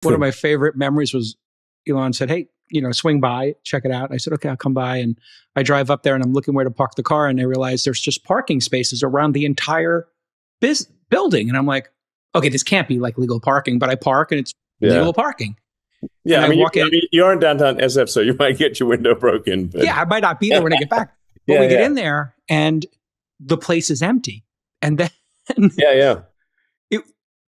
One of my favorite memories was Elon said, hey, swing by, check it out. And I said, okay, I'll come by. And I drive up there and I'm looking where to park the car. And I realize there's just parking spaces around the entire building. And I'm like, okay, this can't be like legal parking, but I park and it's legal parking. Yeah, and you're in downtown SF, so you might get your window broken. But... Yeah, I might not be there when I get back. But we get in there and the place is empty. And then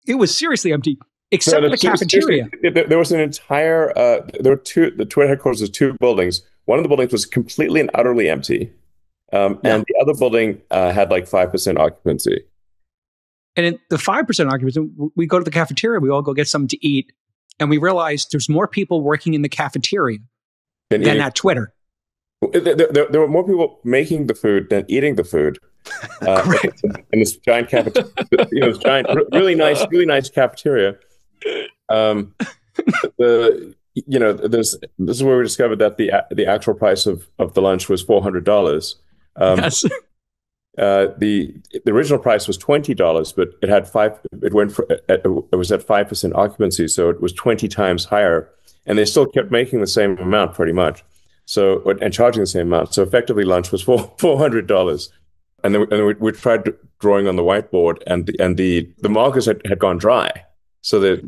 it was seriously empty, except for the cafeteria. There was an entire, the Twitter headquarters was 2 buildings. One of the buildings was completely and utterly empty. And the other building had like 5% occupancy. And in the 5% occupancy, we go to the cafeteria, we all go get something to eat. And we realized there's more people working in the cafeteria than at Twitter. There were more people making the food than eating the food. In this giant cafeteria, this giant, really nice cafeteria. This is where we discovered that the actual price of the lunch was $400. Yes. The original price was $20, but it was at 5% occupancy, so it was 20 times higher, and they still kept making the same amount pretty much. So, and charging the same amount. So effectively lunch was $400. And then we tried drawing on the whiteboard, and the markers had gone dry. So that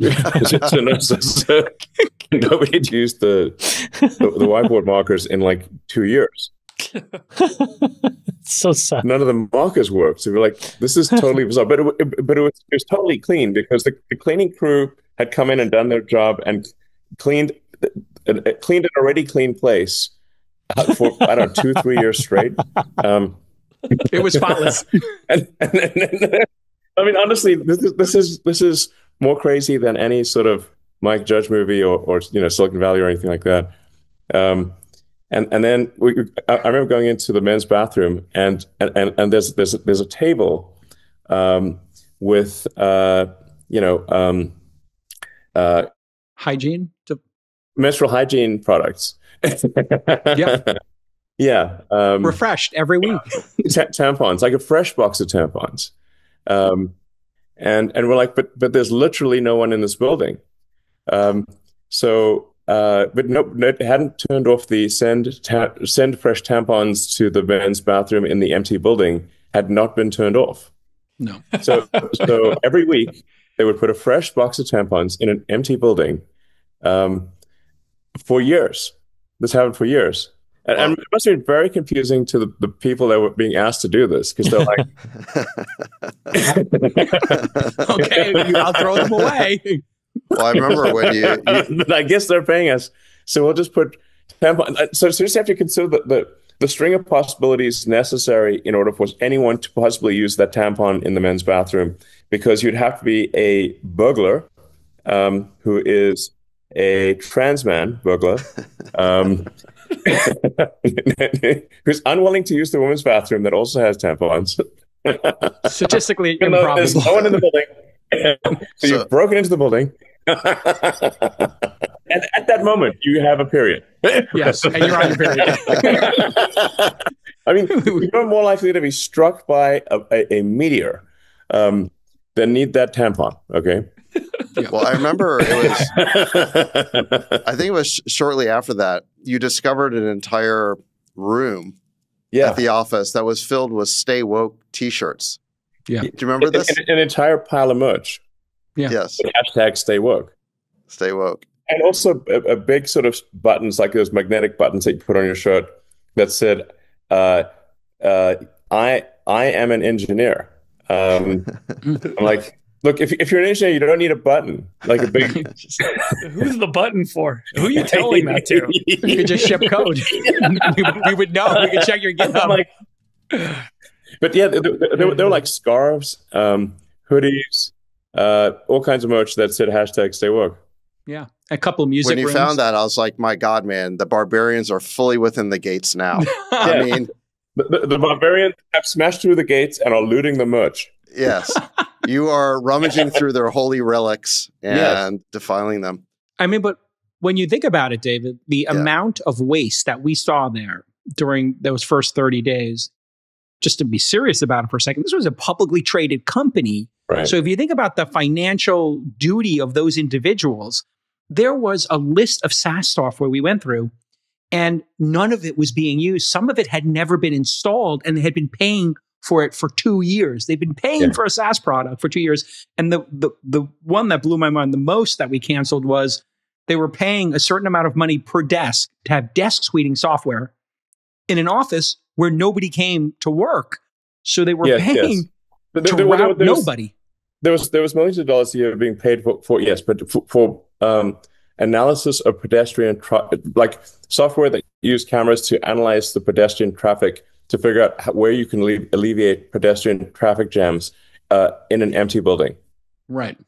nobody had used the whiteboard markers in like 2 years. So sad. None of the markers worked. So we're like, this is totally bizarre. But it was totally clean because the cleaning crew had come in and done their job and cleaned an already clean place for, I don't know, 2-3 years straight. It was spotless. and I mean, honestly, this is more crazy than any sort of Mike Judge movie or Silicon Valley or anything like that. And then I remember going into the men's bathroom and there's a table with hygiene, menstrual hygiene products. Yeah. Refreshed every week. Tampons, like a fresh box of tampons. And we're like, but there's literally no one in this building. But no, it hadn't turned off the send fresh tampons to the men's bathroom in the empty building had not been turned off. No. So every week they would put a fresh box of tampons in an empty building for years. This happened for years. And it must have been very confusing to the people that were being asked to do this because they're like, okay, I'll throw them away. Well, I remember when you I guess they're paying us, so we'll just put tampon. So you just have to consider the string of possibilities necessary in order for anyone to possibly use that tampon in the men's bathroom, because you'd have to be a burglar who is a trans man burglar. Who's unwilling to use the women's bathroom that also has tampons. Statistically improbable. There's no one in the building. So you've broken into the building. And at that moment, you have a period. Yes, and you're on your period. I mean, you're more likely to be struck by a meteor than need that tampon, okay? Yeah. Well, I remember I think it was shortly after that, you discovered an entire room at the office that was filled with Stay Woke t-shirts. Yeah. Do you remember this? An entire pile of merch. Yeah. Yes. Hashtag Stay Woke. Stay Woke. And also a big sort of buttons, like those magnetic buttons that you put on your shirt that said, I am an engineer. I'm like, look, if you're an engineer, you don't need a button. Like a big... Who's the button for? Who are you telling that to? You could just ship code. we would know. We could check your GitHub. But yeah, there were like scarves, hoodies, all kinds of merch that said hashtag Stay Woke. Yeah. A couple of music When you rooms. found that, I was like, my God, man, the barbarians are fully within the gates now. I mean... The barbarians have smashed through the gates and are looting the merch. Yes. You are rummaging through their holy relics and defiling them. I mean, but when you think about it, David, the amount of waste that we saw there during those first 30 days, just to be serious about it for a second, this was a publicly traded company. Right. So if you think about the financial duty of those individuals, there was a list of SaaS software we went through, and none of it was being used. Some of it had never been installed, and they had been paying for it for 2 years. They've been paying for a SaaS product for 2 years. And the one that blew my mind the most that we canceled was they were paying a certain amount of money per desk to have desk suiting software in an office where nobody came to work. So they were paying to route nobody. There was millions of dollars a year being paid for analysis of pedestrian like software that used cameras to analyze the pedestrian traffic to figure out where you can alleviate pedestrian traffic jams in an empty building. Right.